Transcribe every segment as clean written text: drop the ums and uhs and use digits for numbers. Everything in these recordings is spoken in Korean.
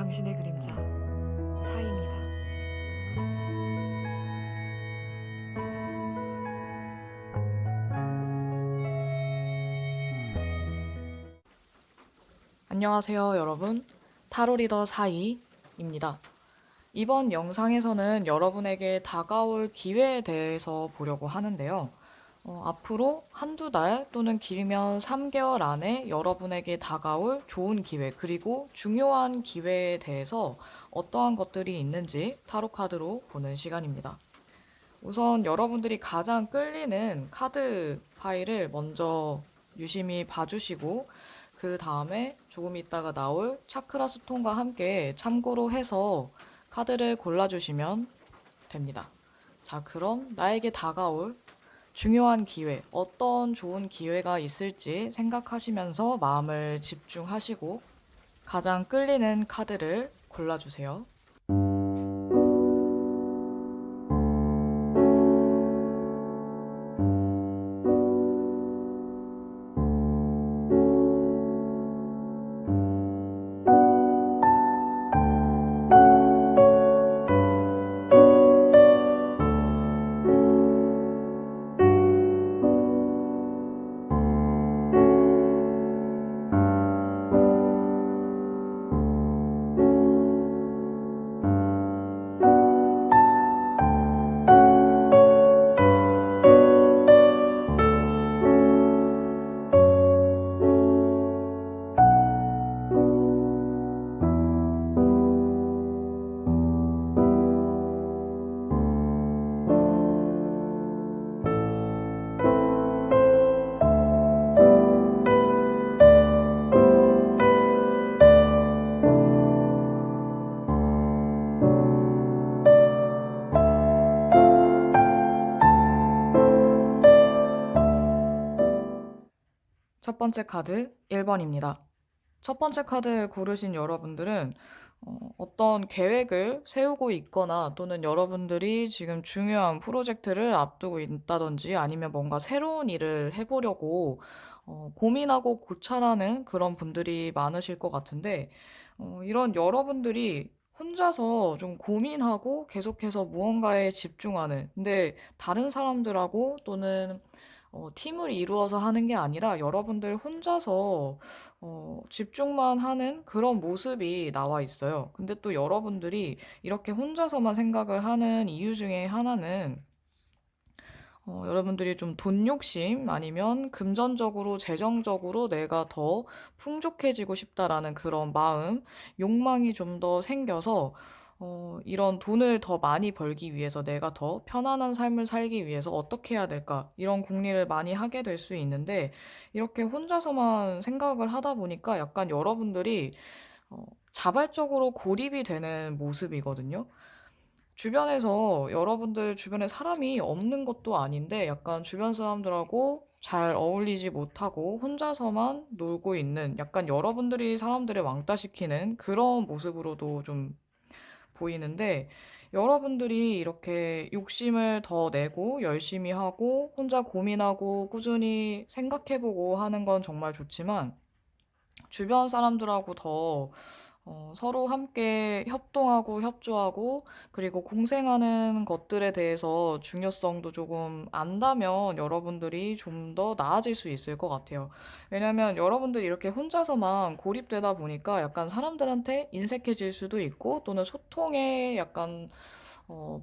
당신의 그림자 사이입니다. 안녕하세요, 여러분. 타로 리더 사이입니다. 이번 영상에서는 여러분에게 다가올 기회에 대해서 보려고 하는데요. 앞으로 한두 달 또는 길면 3개월 안에 여러분에게 다가올 좋은 기회, 그리고 중요한 기회에 대해서 어떠한 것들이 있는지 타로 카드로 보는 시간입니다. 우선 여러분들이 가장 끌리는 카드 파일을 먼저 유심히 봐주시고, 그 다음에 조금 있다가 나올 차크라 수통과 함께 참고로 해서 카드를 골라주시면 됩니다. 자, 그럼 나에게 다가올 중요한 기회, 어떤 좋은 기회가 있을지 생각하시면서 마음을 집중하시고 가장 끌리는 카드를 골라주세요. 첫 번째 카드 1번입니다. 첫 번째 카드 고르신 여러분들은 어떤 계획을 세우고 있거나 또는 여러분들이 지금 중요한 프로젝트를 앞두고 있다든지 아니면 뭔가 새로운 일을 해보려고 고민하고 고찰하는 그런 분들이 많으실 것 같은데, 이런 여러분들이 혼자서 좀 고민하고 계속해서 무언가에 집중하는, 근데 다른 사람들하고 또는 팀을 이루어서 하는 게 아니라 여러분들 혼자서 집중만 하는 그런 모습이 나와 있어요. 근데 또 여러분들이 이렇게 혼자서만 생각을 하는 이유 중에 하나는 여러분들이 좀 돈 욕심 아니면 금전적으로, 재정적으로 내가 더 풍족해지고 싶다라는 그런 마음, 욕망이 좀 더 생겨서 이런 돈을 더 많이 벌기 위해서 내가 더 편안한 삶을 살기 위해서 어떻게 해야 될까? 이런 궁리를 많이 하게 될 수 있는데, 이렇게 혼자서만 생각을 하다 보니까 약간 여러분들이 자발적으로 고립이 되는 모습이거든요. 주변에서 여러분들 주변에 사람이 없는 것도 아닌데 약간 주변 사람들하고 잘 어울리지 못하고 혼자서만 놀고 있는, 약간 여러분들이 사람들을 왕따시키는 그런 모습으로도 좀 보이는데, 여러분들이 이렇게 욕심을 더 내고 열심히 하고 혼자 고민하고 꾸준히 생각해보고 하는 건 정말 좋지만, 주변 사람들하고 더 서로 함께 협동하고 협조하고 그리고 공생하는 것들에 대해서 중요성도 조금 안다면 여러분들이 좀 더 나아질 수 있을 것 같아요. 왜냐면 여러분들이 이렇게 혼자서만 고립되다 보니까 약간 사람들한테 인색해질 수도 있고 또는 소통에 약간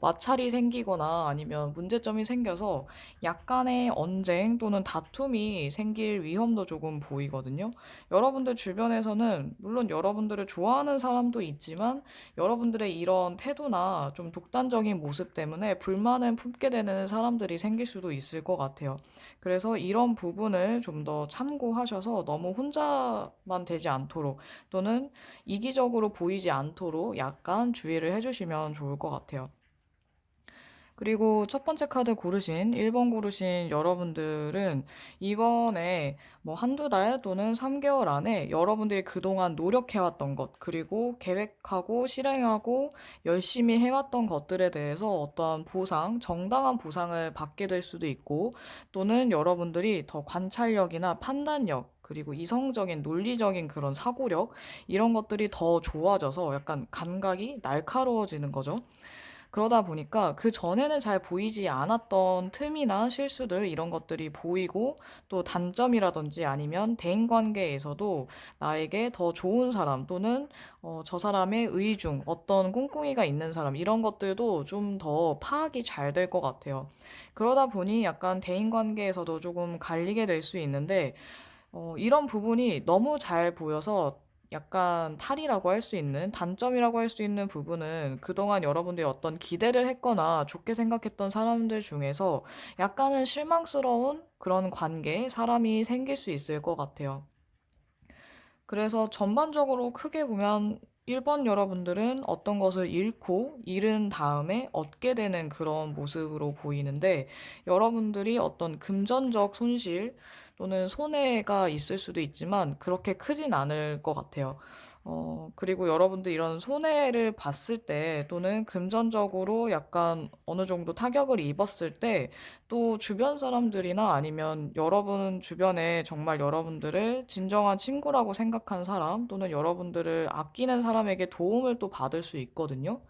마찰이 생기거나 아니면 문제점이 생겨서 약간의 언쟁 또는 다툼이 생길 위험도 조금 보이거든요. 여러분들 주변에서는 물론 여러분들을 좋아하는 사람도 있지만 여러분들의 이런 태도나 좀 독단적인 모습 때문에 불만을 품게 되는 사람들이 생길 수도 있을 것 같아요. 그래서 이런 부분을 좀 더 참고하셔서 너무 혼자만 되지 않도록 또는 이기적으로 보이지 않도록 약간 주의를 해주시면 좋을 것 같아요. 그리고 첫 번째 카드 고르신 1번 고르신 여러분들은 이번에 뭐 한두 달 또는 3개월 안에 여러분들이 그동안 노력해왔던 것, 그리고 계획하고 실행하고 열심히 해왔던 것들에 대해서 어떠한 보상, 정당한 보상을 받게 될 수도 있고, 또는 여러분들이 더 관찰력이나 판단력, 그리고 이성적인 논리적인 그런 사고력 이런 것들이 더 좋아져서 약간 감각이 날카로워지는 거죠. 그러다 보니까 그 전에는 잘 보이지 않았던 틈이나 실수들 이런 것들이 보이고 또 단점이라든지 아니면 대인관계에서도 나에게 더 좋은 사람 또는 저 사람의 의중, 어떤 꿍꿍이가 있는 사람 이런 것들도 좀 더 파악이 잘 될 것 같아요. 그러다 보니 약간 대인관계에서도 조금 갈리게 될 수 있는데 이런 부분이 너무 잘 보여서 약간 탈이라고 할 수 있는, 단점이라고 할 수 있는 부분은 그동안 여러분들이 어떤 기대를 했거나 좋게 생각했던 사람들 중에서 약간은 실망스러운 그런 관계, 사람이 생길 수 있을 것 같아요. 그래서 전반적으로 크게 보면 1번 여러분들은 어떤 것을 잃고 잃은 다음에 얻게 되는 그런 모습으로 보이는데 여러분들이 어떤 금전적 손실 또는 손해가 있을 수도 있지만 그렇게 크진 않을 것 같아요. 그리고 여러분들 이런 손해를 봤을 때 또는 금전적으로 약간 어느 정도 타격을 입었을 때 또 주변 사람들이나 아니면 여러분 주변에 정말 여러분들을 진정한 친구라고 생각한 사람 또는 여러분들을 아끼는 사람에게 도움을 또 받을 수 있거든요.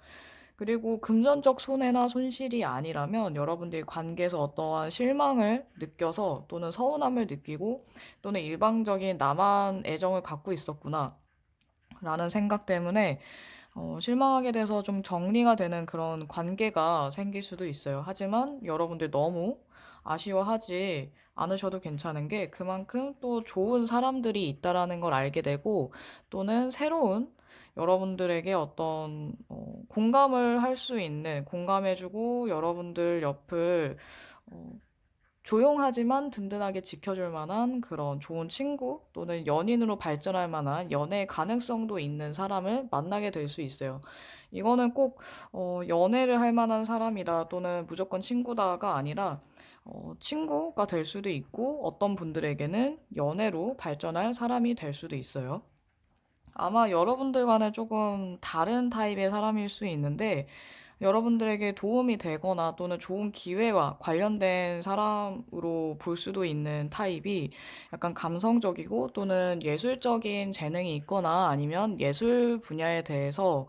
그리고 금전적 손해나 손실이 아니라면 여러분들이 관계에서 어떠한 실망을 느껴서 또는 서운함을 느끼고 또는 일방적인 나만 애정을 갖고 있었구나 라는 생각 때문에 실망하게 돼서 좀 정리가 되는 그런 관계가 생길 수도 있어요. 하지만 여러분들 너무 아쉬워하지 않으셔도 괜찮은 게 그만큼 또 좋은 사람들이 있다라는 걸 알게 되고 또는 새로운 여러분들에게 어떤 공감을 할 수 있는 공감해주고 여러분들 옆을 어, 조용하지만 든든하게 지켜줄 만한 그런 좋은 친구 또는 연인으로 발전할 만한 연애 가능성도 있는 사람을 만나게 될 수 있어요. 이거는 꼭 연애를 할 만한 사람이다 또는 무조건 친구다가 아니라 친구가 될 수도 있고 어떤 분들에게는 연애로 발전할 사람이 될 수도 있어요. 아마 여러분들과는 조금 다른 타입의 사람일 수 있는데 여러분들에게 도움이 되거나 또는 좋은 기회와 관련된 사람으로 볼 수도 있는 타입이 약간 감성적이고 또는 예술적인 재능이 있거나 아니면 예술 분야에 대해서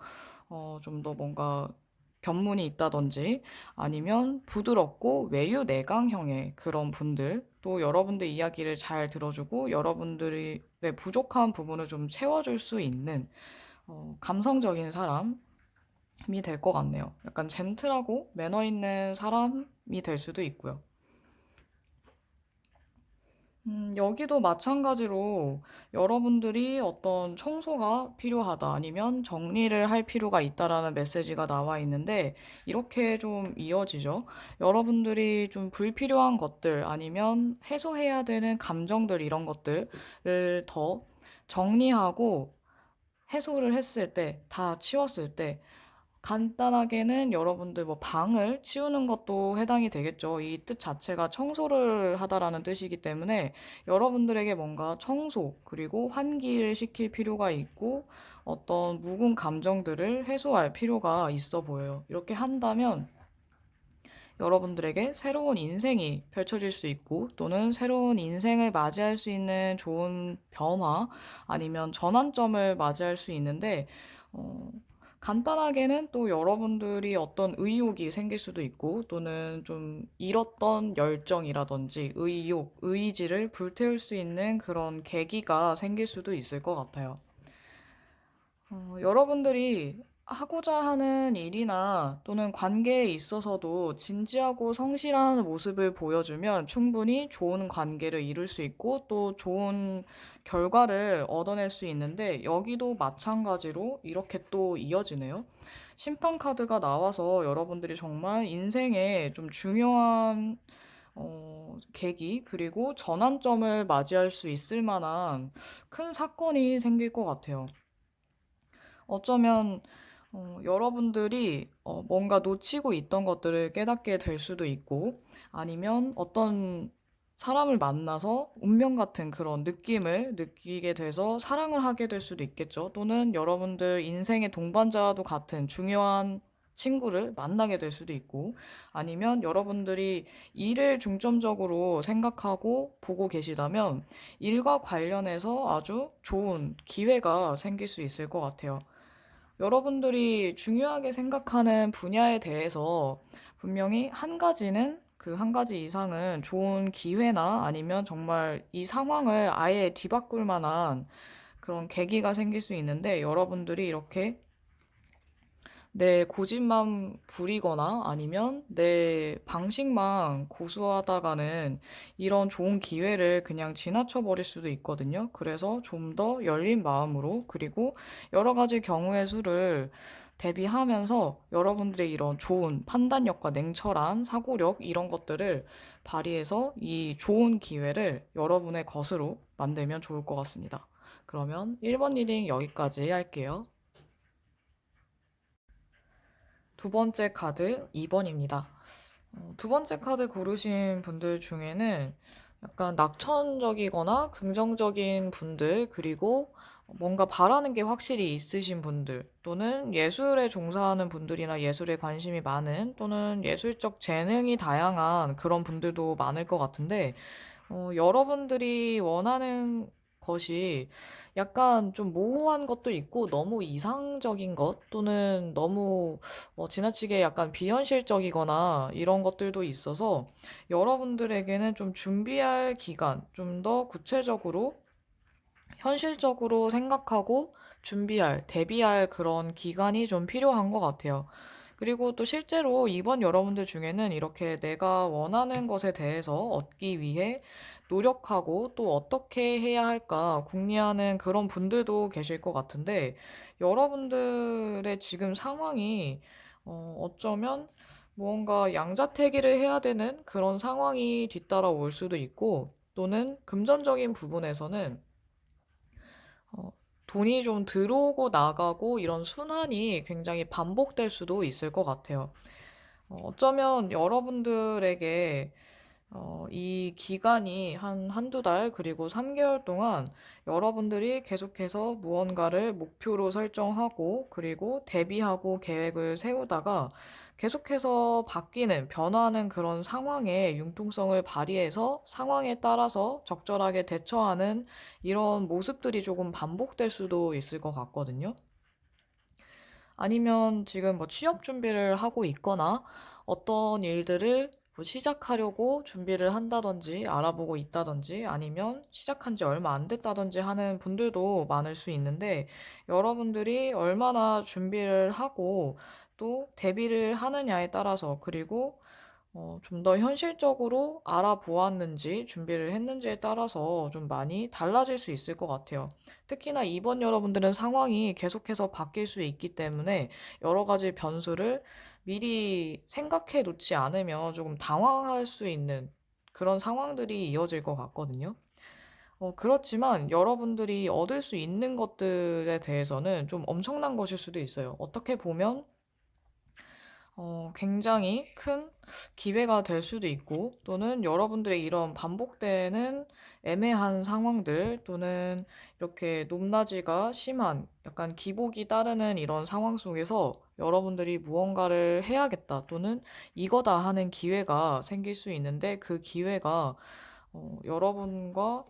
좀 더 뭔가 견문이 있다든지 아니면 부드럽고 외유 내강형의 그런 분들 또 여러분들 이야기를 잘 들어주고 여러분들의 부족한 부분을 좀 채워줄 수 있는 감성적인 사람이 될 것 같네요. 약간 젠틀하고 매너 있는 사람이 될 수도 있고요. 여기도 마찬가지로 여러분들이 어떤 청소가 필요하다 아니면 정리를 할 필요가 있다라는 메시지가 나와 있는데 이렇게 좀 이어지죠. 여러분들이 좀 불필요한 것들 아니면 해소해야 되는 감정들 이런 것들을 더 정리하고 해소를 했을 때, 다 치웠을 때 간단하게는 여러분들 뭐 방을 치우는 것도 해당이 되겠죠. 이 뜻 자체가 청소를 하다라는 뜻이기 때문에 여러분들에게 뭔가 청소, 그리고 환기를 시킬 필요가 있고 어떤 묵은 감정들을 해소할 필요가 있어 보여요. 이렇게 한다면 여러분들에게 새로운 인생이 펼쳐질 수 있고 또는 새로운 인생을 맞이할 수 있는 좋은 변화 아니면 전환점을 맞이할 수 있는데 어, 간단하게는 또 여러분들이 어떤 의욕이 생길 수도 있고 또는 좀 잃었던 열정이라든지 의욕, 의지를 불태울 수 있는 그런 계기가 생길 수도 있을 것 같아요. 여러분들이 하고자 하는 일이나 또는 관계에 있어서도 진지하고 성실한 모습을 보여주면 충분히 좋은 관계를 이룰 수 있고 또 좋은 결과를 얻어낼 수 있는데 여기도 마찬가지로 이렇게 또 이어지네요. 심판 카드가 나와서 여러분들이 정말 인생에 좀 중요한 계기 그리고 전환점을 맞이할 수 있을 만한 큰 사건이 생길 것 같아요. 어쩌면 여러분들이 뭔가 놓치고 있던 것들을 깨닫게 될 수도 있고 아니면 어떤 사람을 만나서 운명 같은 그런 느낌을 느끼게 돼서 사랑을 하게 될 수도 있겠죠. 또는 여러분들 인생의 동반자도 같은 중요한 친구를 만나게 될 수도 있고, 아니면 여러분들이 일을 중점적으로 생각하고 보고 계시다면 일과 관련해서 아주 좋은 기회가 생길 수 있을 것 같아요. 여러분들이 중요하게 생각하는 분야에 대해서 분명히 한 가지는 그 한 가지 이상은 좋은 기회나 아니면 정말 이 상황을 아예 뒤바꿀 만한 그런 계기가 생길 수 있는데, 여러분들이 이렇게 내 고집만 부리거나 아니면 내 방식만 고수하다가는 이런 좋은 기회를 그냥 지나쳐 버릴 수도 있거든요. 그래서 좀 더 열린 마음으로, 그리고 여러 가지 경우의 수를 대비하면서 여러분들의 이런 좋은 판단력과 냉철한 사고력 이런 것들을 발휘해서 이 좋은 기회를 여러분의 것으로 만들면 좋을 것 같습니다. 그러면 1번 리딩 여기까지 할게요. 두 번째 카드 2번입니다. 두 번째 카드 고르신 분들 중에는 약간 낙천적이거나 긍정적인 분들, 그리고 뭔가 바라는 게 확실히 있으신 분들, 또는 예술에 종사하는 분들이나 예술에 관심이 많은, 또는 예술적 재능이 다양한 그런 분들도 많을 것 같은데, 여러분들이 원하는 것이 약간 좀 모호한 것도 있고 너무 이상적인 것 또는 너무 지나치게 약간 비현실적이거나 이런 것들도 있어서 여러분들에게는 좀 준비할 기간, 좀 더 구체적으로 현실적으로 생각하고 준비할, 대비할 그런 기간이 좀 필요한 것 같아요. 그리고 또 실제로 이번 여러분들 중에는 이렇게 내가 원하는 것에 대해서 얻기 위해 노력하고 또 어떻게 해야 할까 궁리하는 그런 분들도 계실 것 같은데, 여러분들의 지금 상황이 어쩌면 무언가 양자택일을 해야 되는 그런 상황이 뒤따라올 수도 있고, 또는 금전적인 부분에서는 어, 돈이 좀 들어오고 나가고 이런 순환이 굉장히 반복될 수도 있을 것 같아요. 어쩌면 여러분들에게 이 기간이 한두 달, 그리고 3개월 동안 여러분들이 계속해서 무언가를 목표로 설정하고, 그리고 대비하고 계획을 세우다가 계속해서 바뀌는, 변화하는 그런 상황의 융통성을 발휘해서 상황에 따라서 적절하게 대처하는 이런 모습들이 조금 반복될 수도 있을 것 같거든요. 아니면 지금 뭐 취업 준비를 하고 있거나 어떤 일들을 뭐 시작하려고 준비를 한다든지 알아보고 있다든지 아니면 시작한 지 얼마 안 됐다든지 하는 분들도 많을 수 있는데, 여러분들이 얼마나 준비를 하고 또 대비를 하느냐에 따라서, 그리고 좀 더 현실적으로 알아보았는지 준비를 했는지에 따라서 좀 많이 달라질 수 있을 것 같아요. 특히나 이번 여러분들은 상황이 계속해서 바뀔 수 있기 때문에 여러 가지 변수를 미리 생각해 놓지 않으면 조금 당황할 수 있는 그런 상황들이 이어질 것 같거든요. 그렇지만 여러분들이 얻을 수 있는 것들에 대해서는 좀 엄청난 것일 수도 있어요. 어떻게 보면 굉장히 큰 기회가 될 수도 있고, 또는 여러분들의 이런 반복되는 애매한 상황들, 또는 이렇게 높낮이가 심한 약간 기복이 따르는 이런 상황 속에서 여러분들이 무언가를 해야겠다, 또는 이거다 하는 기회가 생길 수 있는데, 그 기회가 여러분과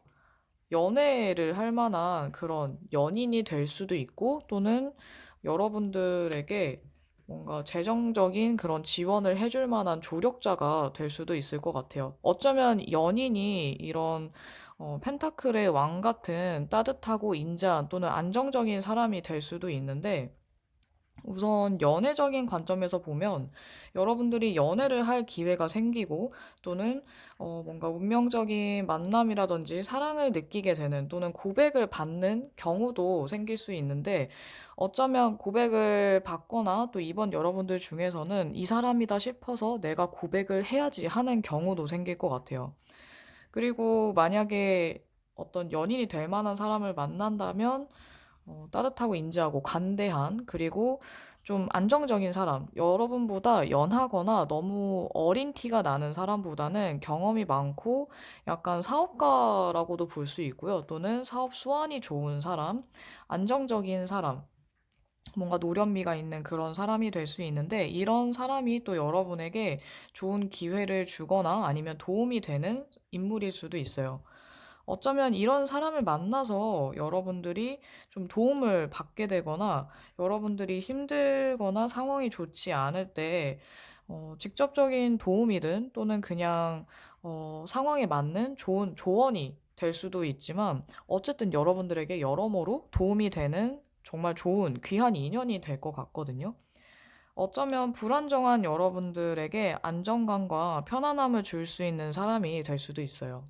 연애를 할 만한 그런 연인이 될 수도 있고, 또는 여러분들에게 뭔가 재정적인 그런 지원을 해줄 만한 조력자가 될 수도 있을 것 같아요. 어쩌면 연인이 이런 펜타클의 왕 같은 따뜻하고 인자한 또는 안정적인 사람이 될 수도 있는데, 우선 연애적인 관점에서 보면 여러분들이 연애를 할 기회가 생기고, 또는 뭔가 운명적인 만남이라든지 사랑을 느끼게 되는, 또는 고백을 받는 경우도 생길 수 있는데, 어쩌면 고백을 받거나 또 이번 여러분들 중에서는 이 사람이다 싶어서 내가 고백을 해야지 하는 경우도 생길 것 같아요. 그리고 만약에 어떤 연인이 될 만한 사람을 만난다면 따뜻하고 인지하고 관대한, 그리고 좀 안정적인 사람, 여러분보다 연하거나 너무 어린 티가 나는 사람보다는 경험이 많고 약간 사업가라고도 볼 수 있고요. 또는 사업 수완이 좋은 사람, 안정적인 사람, 뭔가 노련미가 있는 그런 사람이 될 수 있는데 이런 사람이 또 여러분에게 좋은 기회를 주거나 아니면 도움이 되는 인물일 수도 있어요. 어쩌면 이런 사람을 만나서 여러분들이 좀 도움을 받게 되거나 여러분들이 힘들거나 상황이 좋지 않을 때 직접적인 도움이든 또는 그냥 상황에 맞는 좋은 조언이 될 수도 있지만 어쨌든 여러분들에게 여러모로 도움이 되는 정말 좋은 귀한 인연이 될 것 같거든요. 어쩌면 불안정한 여러분들에게 안정감과 편안함을 줄 수 있는 사람이 될 수도 있어요.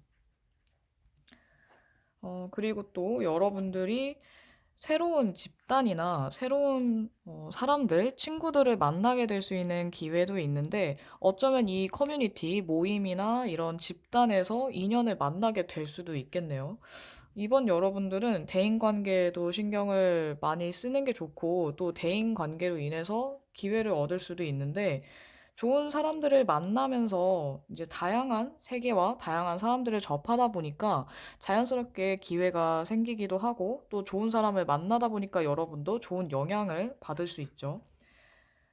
그리고 또 여러분들이 새로운 집단이나 새로운 사람들, 친구들을 만나게 될 수 있는 기회도 있는데 어쩌면 이 커뮤니티, 모임이나 이런 집단에서 인연을 만나게 될 수도 있겠네요. 이번 여러분들은 대인관계에도 신경을 많이 쓰는 게 좋고 또 대인관계로 인해서 기회를 얻을 수도 있는데 좋은 사람들을 만나면서 이제 다양한 세계와 다양한 사람들을 접하다 보니까 자연스럽게 기회가 생기기도 하고 또 좋은 사람을 만나다 보니까 여러분도 좋은 영향을 받을 수 있죠.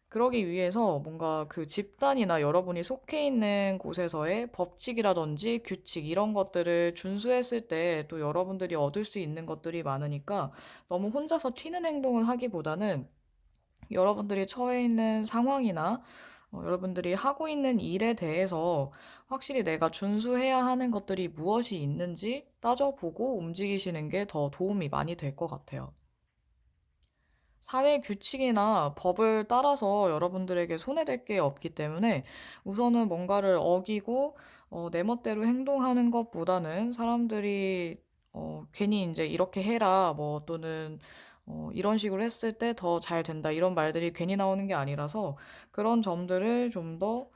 그러기 위해서 뭔가 그 집단이나 여러분이 속해 있는 곳에서의 법칙이라든지 규칙 이런 것들을 준수했을 때 또 여러분들이 얻을 수 있는 것들이 많으니까 너무 혼자서 튀는 행동을 하기보다는 여러분들이 처해 있는 상황이나 여러분들이 하고 있는 일에 대해서 확실히 내가 준수해야 하는 것들이 무엇이 있는지 따져보고 움직이시는 게 더 도움이 많이 될 것 같아요. 사회 규칙이나 법을 따라서 여러분들에게 손해될 게 없기 때문에 우선은 뭔가를 어기고 내 멋대로 행동하는 것보다는 사람들이 괜히 이제 이렇게 해라 뭐 또는 이런 식으로 했을 때 더 잘 된다 이런 말들이 괜히 나오는 게 아니라서 그런 점들을 좀 더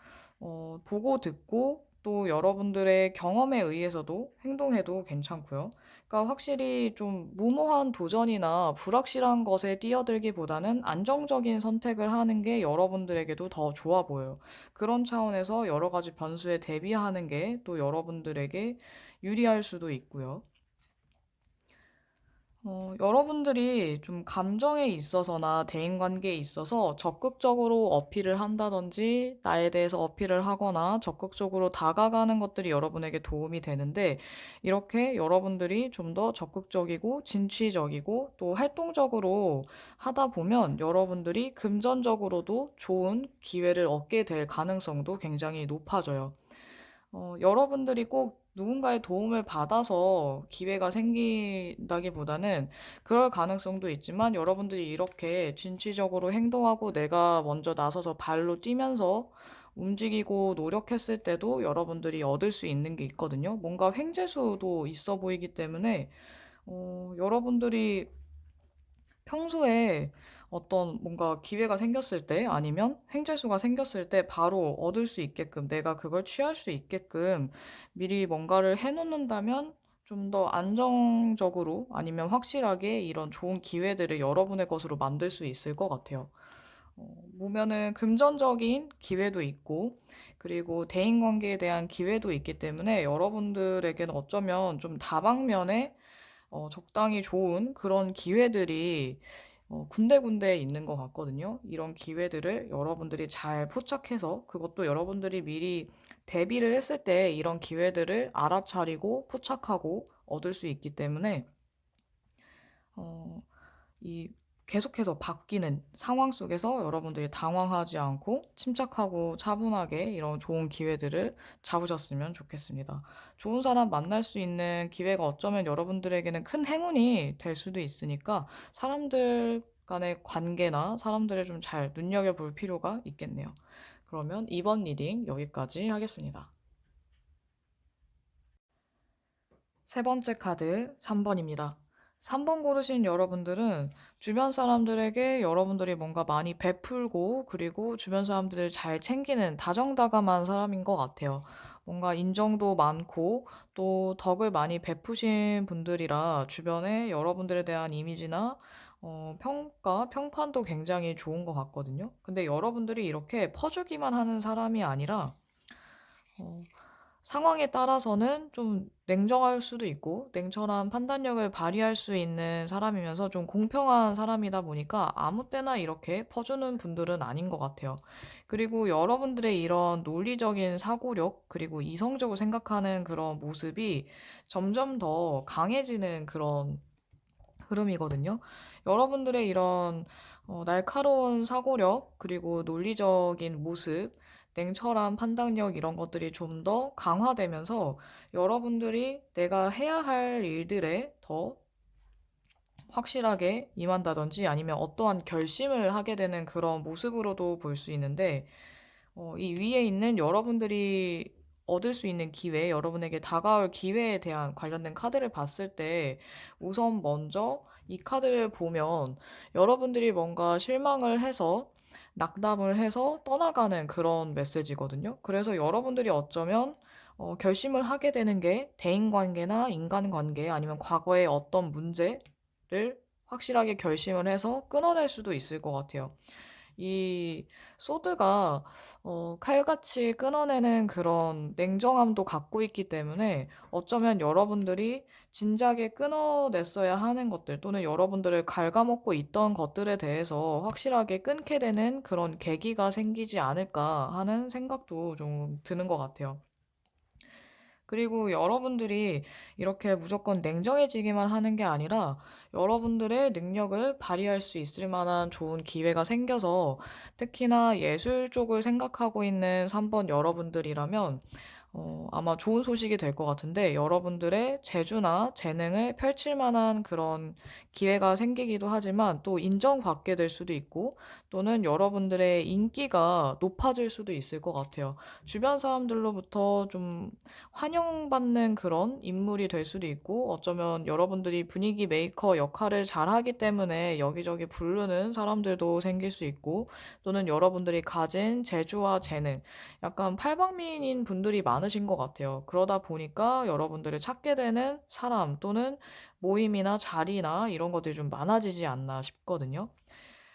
보고 듣고 또 여러분들의 경험에 의해서도 행동해도 괜찮고요. 그러니까 확실히 좀 무모한 도전이나 불확실한 것에 뛰어들기보다는 안정적인 선택을 하는 게 여러분들에게도 더 좋아 보여요. 그런 차원에서 여러 가지 변수에 대비하는 게 또 여러분들에게 유리할 수도 있고요. 여러분들이 좀 감정에 있어서나 대인관계에 있어서 적극적으로 어필을 한다든지 나에 대해서 어필을 하거나 적극적으로 다가가는 것들이 여러분에게 도움이 되는데 이렇게 여러분들이 좀 더 적극적이고 진취적이고 또 활동적으로 하다 보면 여러분들이 금전적으로도 좋은 기회를 얻게 될 가능성도 굉장히 높아져요. 여러분들이 꼭 누군가의 도움을 받아서 기회가 생긴다기보다는 그럴 가능성도 있지만 여러분들이 이렇게 진취적으로 행동하고 내가 먼저 나서서 발로 뛰면서 움직이고 노력했을 때도 여러분들이 얻을 수 있는 게 있거든요. 뭔가 횡재수도 있어 보이기 때문에 여러분들이 평소에 어떤 뭔가 기회가 생겼을 때 아니면 횡재수가 생겼을 때 바로 얻을 수 있게끔 내가 그걸 취할 수 있게끔 미리 뭔가를 해놓는다면 좀 더 안정적으로 아니면 확실하게 이런 좋은 기회들을 여러분의 것으로 만들 수 있을 것 같아요. 보면은 금전적인 기회도 있고 그리고 대인관계에 대한 기회도 있기 때문에 여러분들에게는 어쩌면 좀 다방면에 적당히 좋은 그런 기회들이 군데군데 있는 것 같거든요. 이런 기회들을 여러분들이 잘 포착해서 그것도 여러분들이 미리 대비를 했을 때 이런 기회들을 알아차리고 포착하고 얻을 수 있기 때문에 어, 이 계속해서 바뀌는 상황 속에서 여러분들이 당황하지 않고 침착하고 차분하게 이런 좋은 기회들을 잡으셨으면 좋겠습니다. 좋은 사람 만날 수 있는 기회가 어쩌면 여러분들에게는 큰 행운이 될 수도 있으니까 사람들 간의 관계나 사람들을 좀 잘 눈여겨볼 필요가 있겠네요. 그러면 이번 리딩 여기까지 하겠습니다. 세 번째 카드 3번입니다. 3번 고르신 여러분들은 주변 사람들에게 여러분들이 뭔가 많이 베풀고 그리고 주변 사람들을 잘 챙기는 다정다감한 사람인 것 같아요. 뭔가 인정도 많고 또 덕을 많이 베푸신 분들이라 주변에 여러분들에 대한 이미지나 평가, 평판도 굉장히 좋은 것 같거든요. 근데 여러분들이 이렇게 퍼주기만 하는 사람이 아니라 어, 상황에 따라서는 좀 냉정할 수도 있고 냉철한 판단력을 발휘할 수 있는 사람이면서 좀 공평한 사람이다 보니까 아무 때나 이렇게 퍼주는 분들은 아닌 것 같아요. 그리고 여러분들의 이런 논리적인 사고력, 그리고 이성적으로 생각하는 그런 모습이 점점 더 강해지는 그런 흐름이거든요. 여러분들의 이런 날카로운 사고력, 그리고 논리적인 모습, 냉철한 판단력 이런 것들이 좀 더 강화되면서 여러분들이 내가 해야 할 일들에 더 확실하게 임한다든지 아니면 어떠한 결심을 하게 되는 그런 모습으로도 볼 수 있는데, 이 위에 있는 여러분들이 얻을 수 있는 기회, 여러분에게 다가올 기회에 대한 관련된 카드를 봤을 때 우선 먼저 이 카드를 보면 여러분들이 뭔가 실망을 해서 낙담을 해서 떠나가는 그런 메시지거든요. 그래서 여러분들이 어쩌면 결심을 하게 되는 게 대인관계나 인간관계 아니면 과거의 어떤 문제를 확실하게 결심을 해서 끊어낼 수도 있을 것 같아요. 이 소드가 칼같이 끊어내는 그런 냉정함도 갖고 있기 때문에 어쩌면 여러분들이 진작에 끊어냈어야 하는 것들 또는 여러분들을 갉아먹고 있던 것들에 대해서 확실하게 끊게 되는 그런 계기가 생기지 않을까 하는 생각도 좀 드는 것 같아요. 그리고 여러분들이 이렇게 무조건 냉정해지기만 하는 게 아니라 여러분들의 능력을 발휘할 수 있을 만한 좋은 기회가 생겨서 특히나 예술 쪽을 생각하고 있는 3번 여러분들이라면 아마 좋은 소식이 될 것 같은데 여러분들의 재주나 재능을 펼칠 만한 그런 기회가 생기기도 하지만 또 인정받게 될 수도 있고 또는 여러분들의 인기가 높아질 수도 있을 것 같아요. 주변 사람들로부터 좀 환영받는 그런 인물이 될 수도 있고 어쩌면 여러분들이 분위기 메이커 역할을 잘하기 때문에 여기저기 부르는 사람들도 생길 수 있고 또는 여러분들이 가진 재주와 재능, 약간 팔방미인인 분들이 많으신 것 같아요. 그러다 보니까 여러분들을 찾게 되는 사람 또는 모임이나 자리나 이런 것들이 좀 많아지지 않나 싶거든요.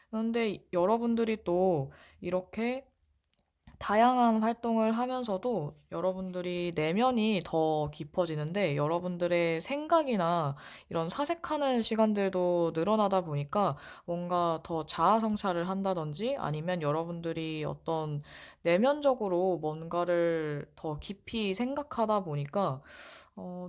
그런데 여러분들이 또 이렇게 다양한 활동을 하면서도 여러분들이 내면이 더 깊어지는데 여러분들의 생각이나 이런 사색하는 시간들도 늘어나다 보니까 뭔가 더 자아 성찰을 한다든지 아니면 여러분들이 어떤 내면적으로 뭔가를 더 깊이 생각하다 보니까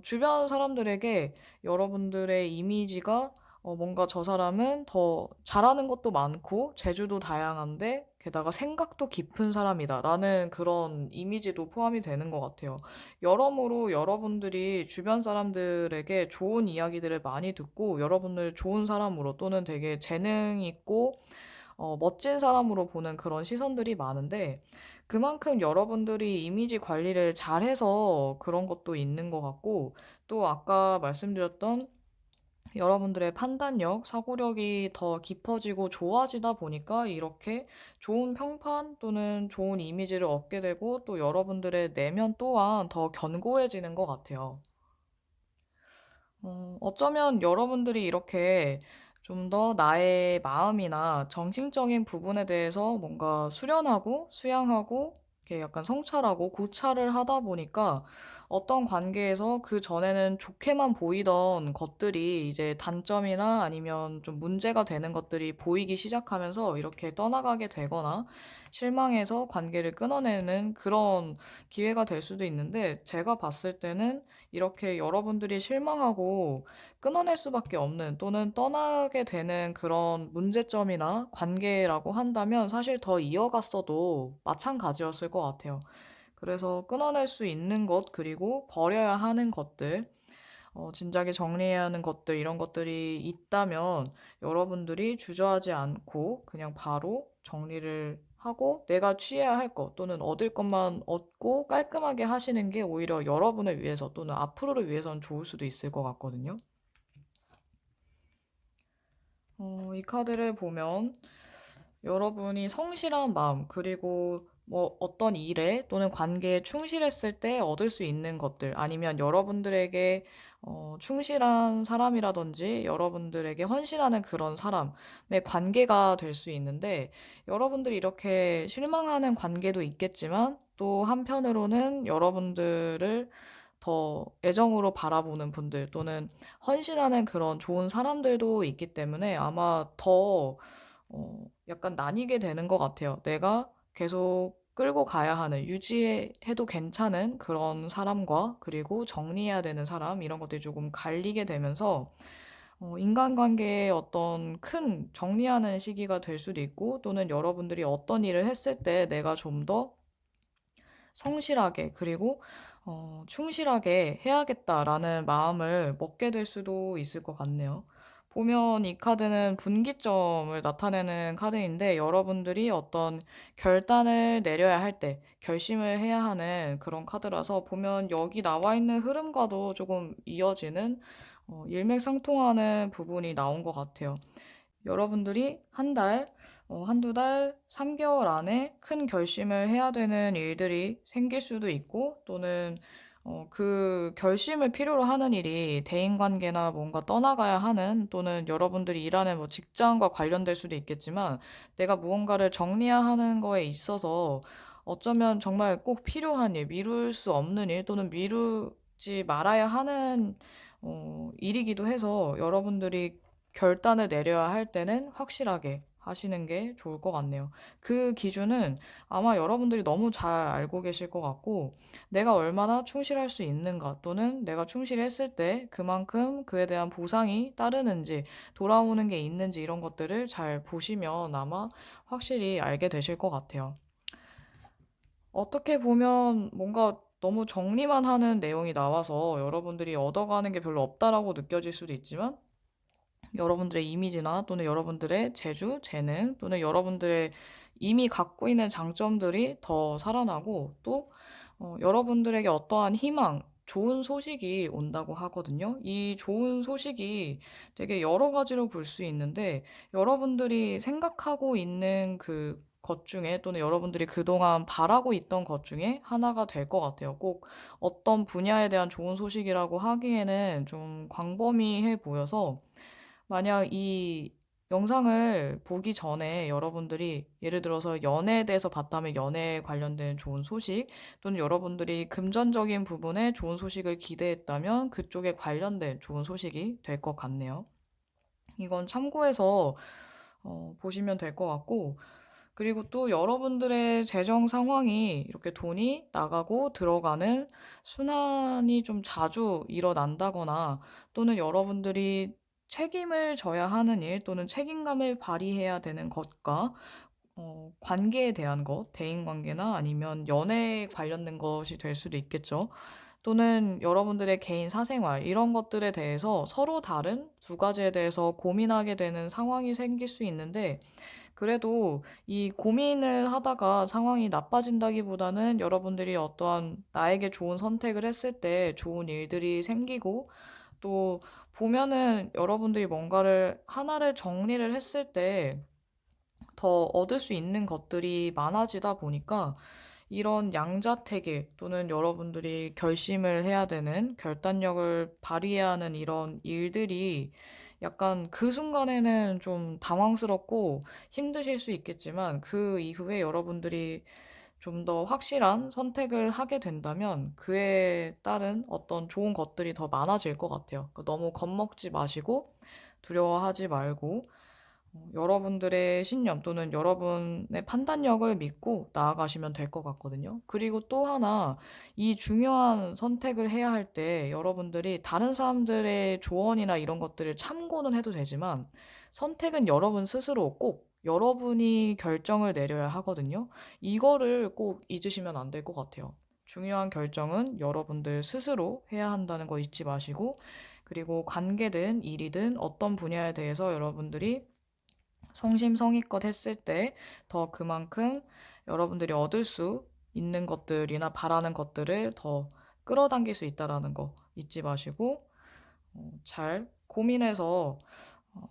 주변 사람들에게 여러분들의 이미지가 뭔가 저 사람은 더 잘하는 것도 많고 재주도 다양한데 게다가 생각도 깊은 사람이다라는 그런 이미지도 포함이 되는 것 같아요. 여러모로 여러분들이 주변 사람들에게 좋은 이야기들을 많이 듣고 여러분을 좋은 사람으로 또는 되게 재능 있고 멋진 사람으로 보는 그런 시선들이 많은데 그만큼 여러분들이 이미지 관리를 잘해서 그런 것도 있는 것 같고 또 아까 말씀드렸던 여러분들의 판단력, 사고력이 더 깊어지고 좋아지다 보니까 이렇게 좋은 평판 또는 좋은 이미지를 얻게 되고 또 여러분들의 내면 또한 더 견고해지는 것 같아요. 어쩌면 여러분들이 이렇게 좀 더 나의 마음이나 정신적인 부분에 대해서 뭔가 수련하고 수양하고 이렇게 약간 성찰하고 고찰을 하다 보니까 어떤 관계에서 그 전에는 좋게만 보이던 것들이 이제 단점이나 아니면 좀 문제가 되는 것들이 보이기 시작하면서 이렇게 떠나가게 되거나 실망해서 관계를 끊어내는 그런 기회가 될 수도 있는데 제가 봤을 때는 이렇게 여러분들이 실망하고 끊어낼 수밖에 없는 또는 떠나게 되는 그런 문제점이나 관계라고 한다면 사실 더 이어갔어도 마찬가지였을 것 같아요. 그래서 끊어낼 수 있는 것, 그리고 버려야 하는 것들, 진작에 정리해야 하는 것들, 이런 것들이 있다면 여러분들이 주저하지 않고 그냥 바로 정리를 하고 내가 취해야 할 것 또는 얻을 것만 얻고 깔끔하게 하시는 게 오히려 여러분을 위해서 또는 앞으로를 위해서는 좋을 수도 있을 것 같거든요. 이 카드를 보면 여러분이 성실한 마음, 그리고 뭐 어떤 일에 또는 관계에 충실했을 때 얻을 수 있는 것들, 아니면 여러분들에게 충실한 사람이라든지 여러분들에게 헌신하는 그런 사람의 관계가 될 수 있는데, 여러분들이 이렇게 실망하는 관계도 있겠지만 또 한편으로는 여러분들을 더 애정으로 바라보는 분들 또는 헌신하는 그런 좋은 사람들도 있기 때문에 아마 더 약간 나뉘게 되는 것 같아요. 내가 계속 끌고 가야 하는, 유지해도 괜찮은 그런 사람과 그리고 정리해야 되는 사람, 이런 것들이 조금 갈리게 되면서 인간관계에 어떤 큰 정리하는 시기가 될 수도 있고, 또는 여러분들이 어떤 일을 했을 때 내가 좀 더 성실하게 그리고 충실하게 해야겠다라는 마음을 먹게 될 수도 있을 것 같네요. 보면 이 카드는 분기점을 나타내는 카드인데, 여러분들이 어떤 결단을 내려야 할 때, 결심을 해야 하는 그런 카드라서, 보면 여기 나와 있는 흐름과도 조금 이어지는 일맥상통하는 부분이 나온 것 같아요. 여러분들이 한 달, 한두 달, 3개월 안에 큰 결심을 해야 되는 일들이 생길 수도 있고, 또는 그 결심을 필요로 하는 일이 대인관계나 뭔가 떠나가야 하는, 또는 여러분들이 일하는 뭐 직장과 관련될 수도 있겠지만, 내가 무언가를 정리해야 하는 거에 있어서 어쩌면 정말 꼭 필요한 일, 미룰 수 없는 일, 또는 미루지 말아야 하는 일이기도 해서, 여러분들이 결단을 내려야 할 때는 확실하게 하시는 게 좋을 것 같네요. 그 기준은 아마 여러분들이 너무 잘 알고 계실 것 같고, 내가 얼마나 충실할 수 있는가, 또는 내가 충실했을 때 그만큼 그에 대한 보상이 따르는지, 돌아오는 게 있는지, 이런 것들을 잘 보시면 아마 확실히 알게 되실 것 같아요. 어떻게 보면 뭔가 너무 정리만 하는 내용이 나와서 여러분들이 얻어가는 게 별로 없다라고 느껴질 수도 있지만, 여러분들의 이미지나 또는 여러분들의 재주, 재능, 또는 여러분들의 이미 갖고 있는 장점들이 더 살아나고, 또 여러분들에게 어떠한 희망, 좋은 소식이 온다고 하거든요. 이 좋은 소식이 되게 여러 가지로 볼 수 있는데, 여러분들이 생각하고 있는 그 것 중에, 또는 여러분들이 그동안 바라고 있던 것 중에 하나가 될 것 같아요. 꼭 어떤 분야에 대한 좋은 소식이라고 하기에는 좀 광범위해 보여서, 만약 이 영상을 보기 전에 여러분들이 예를 들어서 연애에 대해서 봤다면 연애에 관련된 좋은 소식, 또는 여러분들이 금전적인 부분에 좋은 소식을 기대했다면 그쪽에 관련된 좋은 소식이 될 것 같네요. 이건 참고해서 보시면 될 것 같고, 그리고 또 여러분들의 재정 상황이 이렇게 돈이 나가고 들어가는 순환이 좀 자주 일어난다거나, 또는 여러분들이 책임을 져야 하는 일, 또는 책임감을 발휘해야 되는 것과 관계에 대한 것, 대인 관계나 아니면 연애에 관련된 것이 될 수도 있겠죠. 또는 여러분들의 개인 사생활, 이런 것들에 대해서 서로 다른 두 가지에 대해서 고민하게 되는 상황이 생길 수 있는데, 그래도 이 고민을 하다가 상황이 나빠진다기보다는 여러분들이 어떠한 나에게 좋은 선택을 했을 때 좋은 일들이 생기고, 또 보면은 여러분들이 뭔가를 하나를 정리를 했을 때 더 얻을 수 있는 것들이 많아지다 보니까, 이런 양자택일 또는 여러분들이 결심을 해야 되는, 결단력을 발휘해야 하는 이런 일들이 약간 그 순간에는 좀 당황스럽고 힘드실 수 있겠지만, 그 이후에 여러분들이 좀 더 확실한 선택을 하게 된다면 그에 따른 어떤 좋은 것들이 더 많아질 것 같아요. 그러니까 너무 겁먹지 마시고 두려워하지 말고, 여러분들의 신념 또는 여러분의 판단력을 믿고 나아가시면 될 것 같거든요. 그리고 또 하나, 이 중요한 선택을 해야 할 때 여러분들이 다른 사람들의 조언이나 이런 것들을 참고는 해도 되지만, 선택은 여러분 스스로 꼭 여러분이 결정을 내려야 하거든요. 이거를 꼭 잊으시면 안 될 것 같아요. 중요한 결정은 여러분들 스스로 해야 한다는 거 잊지 마시고, 그리고 관계든 일이든 어떤 분야에 대해서 여러분들이 성심성의껏 했을 때 더 그만큼 여러분들이 얻을 수 있는 것들이나 바라는 것들을 더 끌어당길 수 있다라는 거 잊지 마시고 잘 고민해서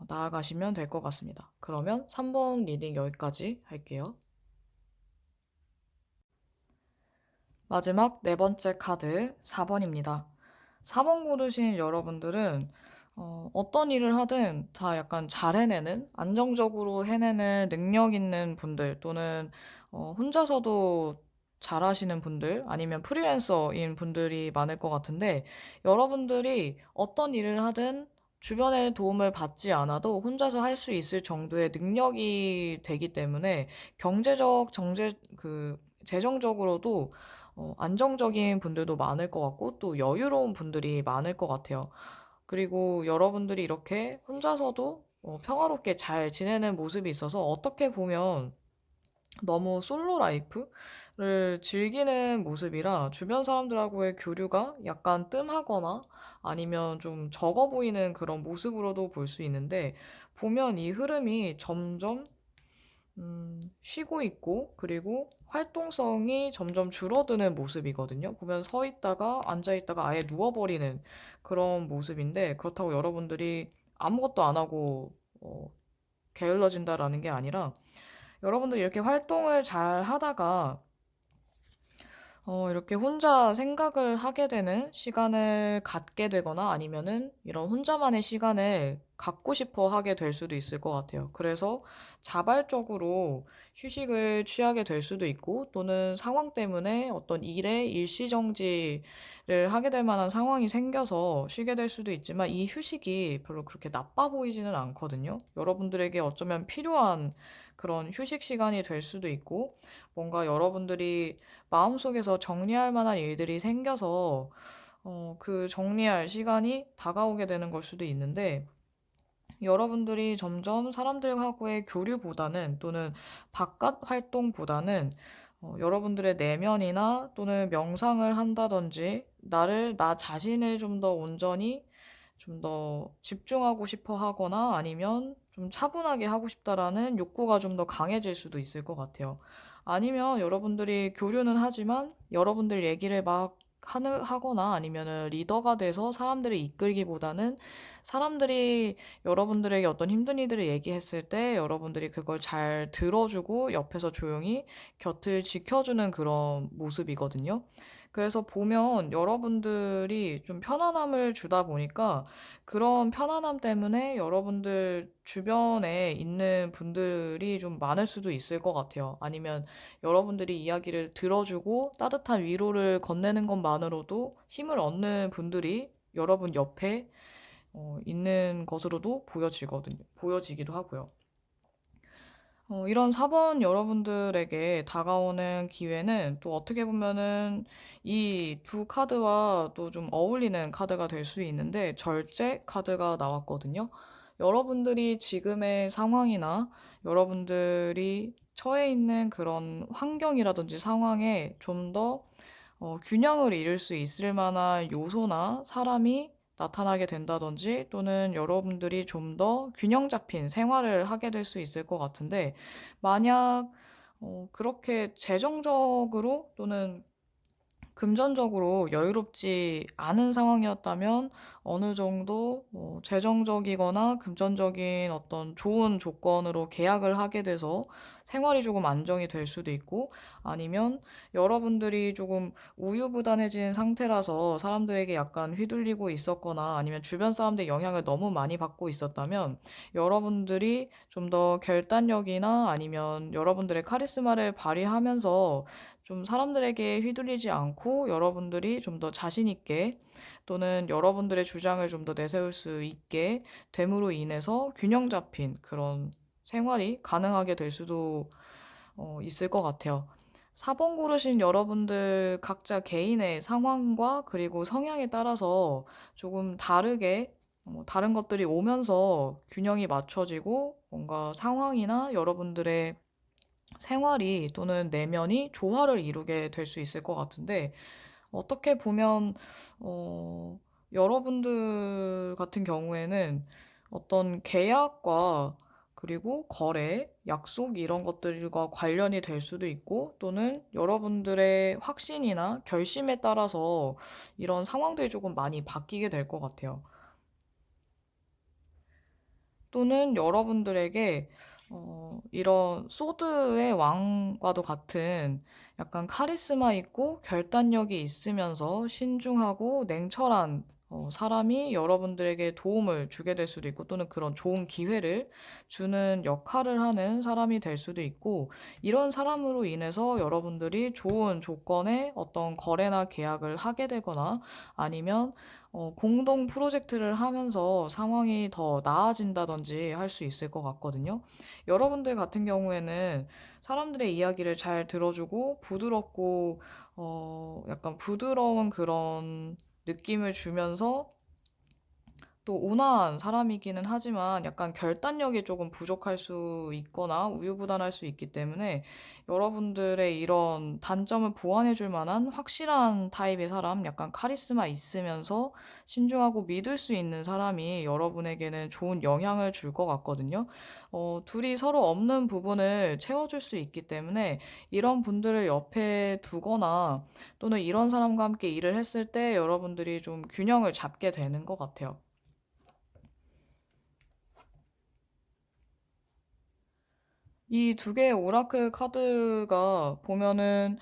나아가시면 될 것 같습니다. 그러면 3번 리딩 여기까지 할게요. 마지막 네 번째 카드 4번입니다. 4번 고르신 여러분들은 어떤 일을 하든 다 약간 잘 해내는, 안정적으로 해내는 능력 있는 분들 또는 혼자서도 잘하시는 분들 아니면 프리랜서인 분들이 많을 것 같은데 여러분들이 어떤 일을 하든 주변의 도움을 받지 않아도 혼자서 할 수 있을 정도의 능력이 되기 때문에 재정적으로도 안정적인 분들도 많을 것 같고 또 여유로운 분들이 많을 것 같아요. 그리고 여러분들이 이렇게 혼자서도 평화롭게 잘 지내는 모습이 있어서 어떻게 보면 너무 솔로 라이프를 즐기는 모습이라 주변 사람들하고의 교류가 약간 뜸하거나 아니면 좀 적어 보이는 그런 모습으로도 볼 수 있는데 보면 이 흐름이 점점 쉬고 있고, 그리고 활동성이 점점 줄어드는 모습이거든요. 보면 서 있다가 앉아 있다가 아예 누워버리는 그런 모습인데, 그렇다고 여러분들이 아무것도 안 하고, 게을러진다라는 게 아니라, 여러분들이 이렇게 활동을 잘 하다가, 이렇게 혼자 생각을 하게 되는 시간을 갖게 되거나 아니면은 이런 혼자만의 시간을 갖고 싶어 하게 될 수도 있을 것 같아요. 그래서 자발적으로 휴식을 취하게 될 수도 있고 또는 상황 때문에 어떤 일의 일시정지를 하게 될 만한 상황이 생겨서 쉬게 될 수도 있지만 이 휴식이 별로 그렇게 나빠 보이지는 않거든요. 여러분들에게 어쩌면 필요한 그런 휴식 시간이 될 수도 있고 뭔가 여러분들이 마음속에서 정리할 만한 일들이 생겨서 그 정리할 시간이 다가오게 되는 걸 수도 있는데 여러분들이 점점 사람들하고의 교류보다는 또는 바깥 활동보다는 여러분들의 내면이나 또는 명상을 한다든지 나 자신을 좀 더 온전히 좀 더 집중하고 싶어 하거나 아니면 좀 차분하게 하고 싶다라는 욕구가 좀 더 강해질 수도 있을 것 같아요. 아니면 여러분들이 교류는 하지만 여러분들 얘기를 막 하거나 아니면은 리더가 돼서 사람들을 이끌기보다는 사람들이 여러분들에게 어떤 힘든 일들을 얘기했을 때 여러분들이 그걸 잘 들어주고 옆에서 조용히 곁을 지켜주는 그런 모습이거든요. 그래서 보면 여러분들이 좀 편안함을 주다 보니까 그런 편안함 때문에 여러분들 주변에 있는 분들이 좀 많을 수도 있을 것 같아요. 아니면 여러분들이 이야기를 들어주고 따뜻한 위로를 건네는 것만으로도 힘을 얻는 분들이 여러분 옆에 있는 것으로도 보여지기도 하고요. 이런 4번 여러분들에게 다가오는 기회는 또 어떻게 보면은 이 두 카드와 또 좀 어울리는 카드가 될 수 있는데 절제 카드가 나왔거든요. 여러분들이 지금의 상황이나 여러분들이 처해 있는 그런 환경이라든지 상황에 좀 더 균형을 이룰 수 있을 만한 요소나 사람이 나타나게 된다든지 또는 여러분들이 좀 더 균형 잡힌 생활을 하게 될 수 있을 것 같은데 만약 그렇게 재정적으로 또는 금전적으로 여유롭지 않은 상황이었다면 어느 정도 재정적이거나 금전적인 어떤 좋은 조건으로 계약을 하게 돼서 생활이 조금 안정이 될 수도 있고 아니면 여러분들이 조금 우유부단해진 상태라서 사람들에게 약간 휘둘리고 있었거나 아니면 주변 사람들의 영향을 너무 많이 받고 있었다면 여러분들이 좀 더 결단력이나 아니면 여러분들의 카리스마를 발휘하면서 좀 사람들에게 휘둘리지 않고 여러분들이 좀 더 자신 있게 또는 여러분들의 주장을 좀 더 내세울 수 있게 됨으로 인해서 균형 잡힌 그런 생활이 가능하게 될 수도 있을 것 같아요. 4번 고르신 여러분들 각자 개인의 상황과 그리고 성향에 따라서 조금 다르게 다른 것들이 오면서 균형이 맞춰지고 뭔가 상황이나 여러분들의 생활이 또는 내면이 조화를 이루게 될 수 있을 것 같은데 어떻게 보면 어, 여러분들 같은 경우에는 어떤 계약과 그리고 거래, 약속 이런 것들과 관련이 될 수도 있고 또는 여러분들의 확신이나 결심에 따라서 이런 상황들이 조금 많이 바뀌게 될 것 같아요. 또는 여러분들에게 이런 소드의 왕과도 같은 약간 카리스마 있고 결단력이 있으면서 신중하고 냉철한 사람이 여러분들에게 도움을 주게 될 수도 있고 또는 그런 좋은 기회를 주는 역할을 하는 사람이 될 수도 있고 이런 사람으로 인해서 여러분들이 좋은 조건의 어떤 거래나 계약을 하게 되거나 아니면 공동 프로젝트를 하면서 상황이 더 나아진다든지 할 수 있을 것 같거든요. 여러분들 같은 경우에는 사람들의 이야기를 잘 들어주고 부드럽고 약간 부드러운 그런 느낌을 주면서 또 온화한 사람이기는 하지만 약간 결단력이 조금 부족할 수 있거나 우유부단할 수 있기 때문에 여러분들의 이런 단점을 보완해 줄 만한 확실한 타입의 사람, 약간 카리스마 있으면서 신중하고 믿을 수 있는 사람이 여러분에게는 좋은 영향을 줄 것 같거든요. 둘이 서로 없는 부분을 채워줄 수 있기 때문에 이런 분들을 옆에 두거나 또는 이런 사람과 함께 일을 했을 때 여러분들이 좀 균형을 잡게 되는 것 같아요. 이 두 개의 오라클 카드가 보면은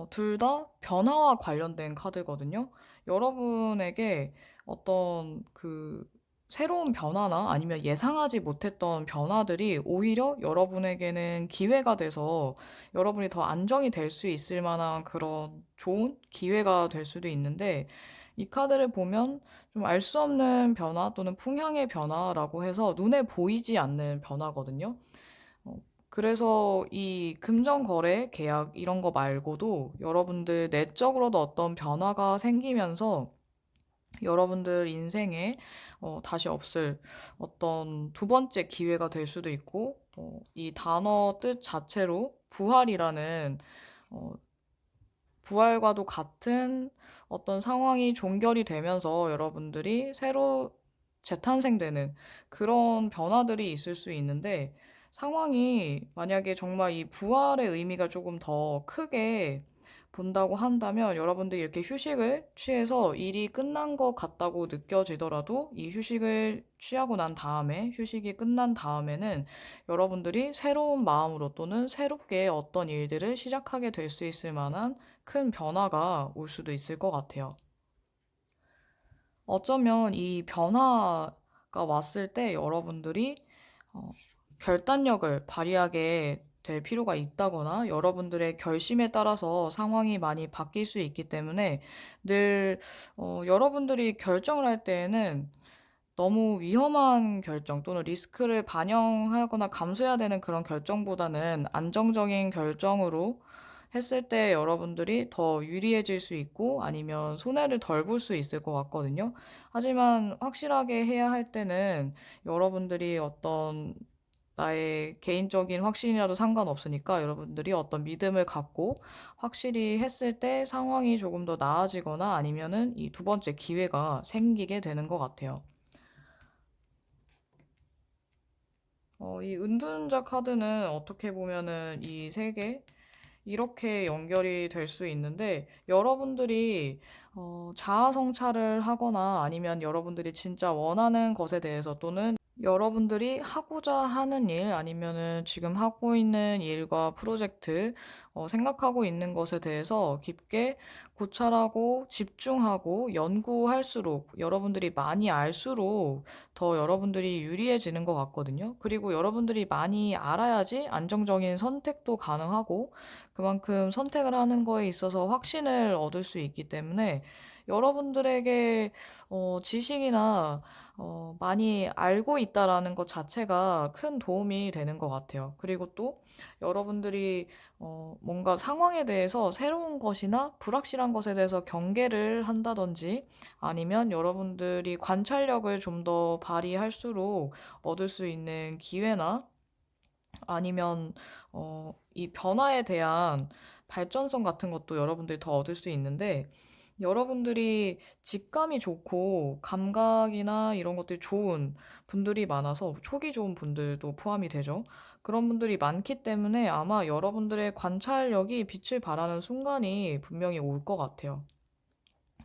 둘 다 변화와 관련된 카드거든요. 여러분에게 어떤 그 새로운 변화나 아니면 예상하지 못했던 변화들이 오히려 여러분에게는 기회가 돼서 여러분이 더 안정이 될 수 있을 만한 그런 좋은 기회가 될 수도 있는데 이 카드를 보면 좀 알 수 없는 변화 또는 풍향의 변화라고 해서 눈에 보이지 않는 변화거든요. 어, 그래서 이 금전 거래 계약 이런 거 말고도 여러분들 내적으로도 어떤 변화가 생기면서 여러분들 인생에 다시 없을 어떤 두 번째 기회가 될 수도 있고, 이 단어 뜻 자체로 부활이라는 어, 부활과도 같은 어떤 상황이 종결이 되면서 여러분들이 새로 재탄생되는 그런 변화들이 있을 수 있는데 상황이 만약에 정말 이 부활의 의미가 조금 더 크게 본다고 한다면 여러분들이 이렇게 휴식을 취해서 일이 끝난 것 같다고 느껴지더라도 이 휴식을 취하고 난 다음에 휴식이 끝난 다음에는 여러분들이 새로운 마음으로 또는 새롭게 어떤 일들을 시작하게 될 수 있을 만한 큰 변화가 올 수도 있을 것 같아요. 어쩌면 이 변화가 왔을 때 여러분들이 어, 결단력을 발휘하게 될 필요가 있다거나 여러분들의 결심에 따라서 상황이 많이 바뀔 수 있기 때문에 늘 여러분들이 결정을 할 때에는 너무 위험한 결정 또는 리스크를 반영하거나 감수해야 되는 그런 결정보다는 안정적인 결정으로 했을 때 여러분들이 더 유리해질 수 있고 아니면 손해를 덜 볼 수 있을 것 같거든요. 하지만 확실하게 해야 할 때는 여러분들이 어떤 나의 개인적인 확신이라도 상관없으니까 여러분들이 어떤 믿음을 갖고 확실히 했을 때 상황이 조금 더 나아지거나 아니면은 이 두 번째 기회가 생기게 되는 것 같아요. 이 은둔자 카드는 어떻게 보면은 이 세 개, 이렇게 연결이 될 수 있는데, 여러분들이 자아 성찰을 하거나 아니면 여러분들이 진짜 원하는 것에 대해서 또는 여러분들이 하고자 하는 일 아니면은 지금 하고 있는 일과 프로젝트, 생각하고 있는 것에 대해서 깊게 고찰하고 집중하고 연구할수록 여러분들이 많이 알수록 더 여러분들이 유리해지는 것 같거든요. 그리고 여러분들이 많이 알아야지 안정적인 선택도 가능하고 그만큼 선택을 하는 거에 있어서 확신을 얻을 수 있기 때문에 여러분들에게 지식이나 많이 알고 있다라는 것 자체가 큰 도움이 되는 것 같아요. 그리고 또 여러분들이 뭔가 상황에 대해서 새로운 것이나 불확실한 것에 대해서 경계를 한다든지 아니면 여러분들이 관찰력을 좀 더 발휘할수록 얻을 수 있는 기회나 아니면 이 변화에 대한 발전성 같은 것도 여러분들이 더 얻을 수 있는데 여러분들이 직감이 좋고 감각이나 이런 것들이 좋은 분들이 많아서 촉이 좋은 분들도 포함이 되죠. 그런 분들이 많기 때문에 아마 여러분들의 관찰력이 빛을 발하는 순간이 분명히 올 것 같아요.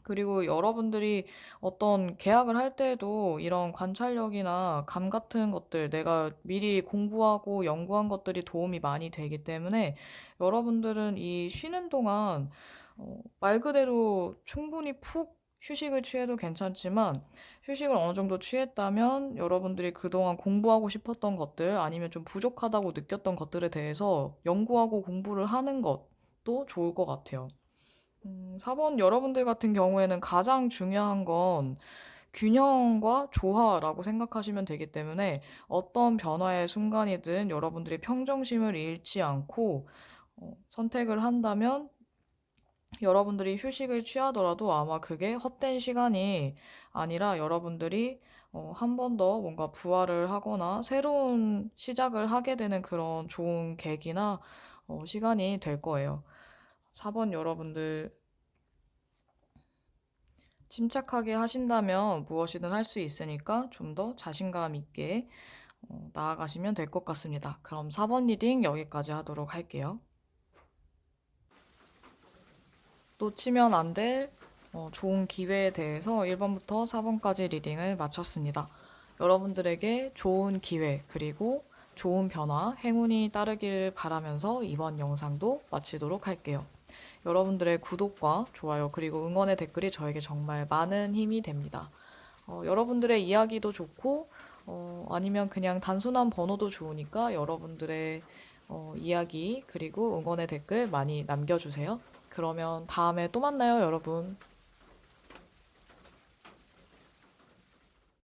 그리고 여러분들이 어떤 계약을 할 때에도 이런 관찰력이나 감 같은 것들, 내가 미리 공부하고 연구한 것들이 도움이 많이 되기 때문에 여러분들은 이 쉬는 동안 말 그대로 충분히 푹 휴식을 취해도 괜찮지만 휴식을 어느 정도 취했다면 여러분들이 그동안 공부하고 싶었던 것들 아니면 좀 부족하다고 느꼈던 것들에 대해서 연구하고 공부를 하는 것도 좋을 것 같아요. 4번 여러분들 같은 경우에는 가장 중요한 건 균형과 조화라고 생각하시면 되기 때문에 어떤 변화의 순간이든 여러분들이 평정심을 잃지 않고 선택을 한다면 여러분들이 휴식을 취하더라도 아마 그게 헛된 시간이 아니라 여러분들이 한 번 더 뭔가 부활을 하거나 새로운 시작을 하게 되는 그런 좋은 계기나 시간이 될 거예요. 4번 여러분들 침착하게 하신다면 무엇이든 할 수 있으니까 좀 더 자신감 있게 나아가시면 될 것 같습니다. 그럼 4번 리딩 여기까지 하도록 할게요. 놓치면 안 될 좋은 기회에 대해서 1번부터 4번까지 리딩을 마쳤습니다. 여러분들에게 좋은 기회 그리고 좋은 변화, 행운이 따르길 바라면서 이번 영상도 마치도록 할게요. 여러분들의 구독과 좋아요 그리고 응원의 댓글이 저에게 정말 많은 힘이 됩니다. 여러분들의 이야기도 좋고 아니면 그냥 단순한 번호도 좋으니까 여러분들의 이야기 그리고 응원의 댓글 많이 남겨주세요. 그러면 다음에 또 만나요, 여러분.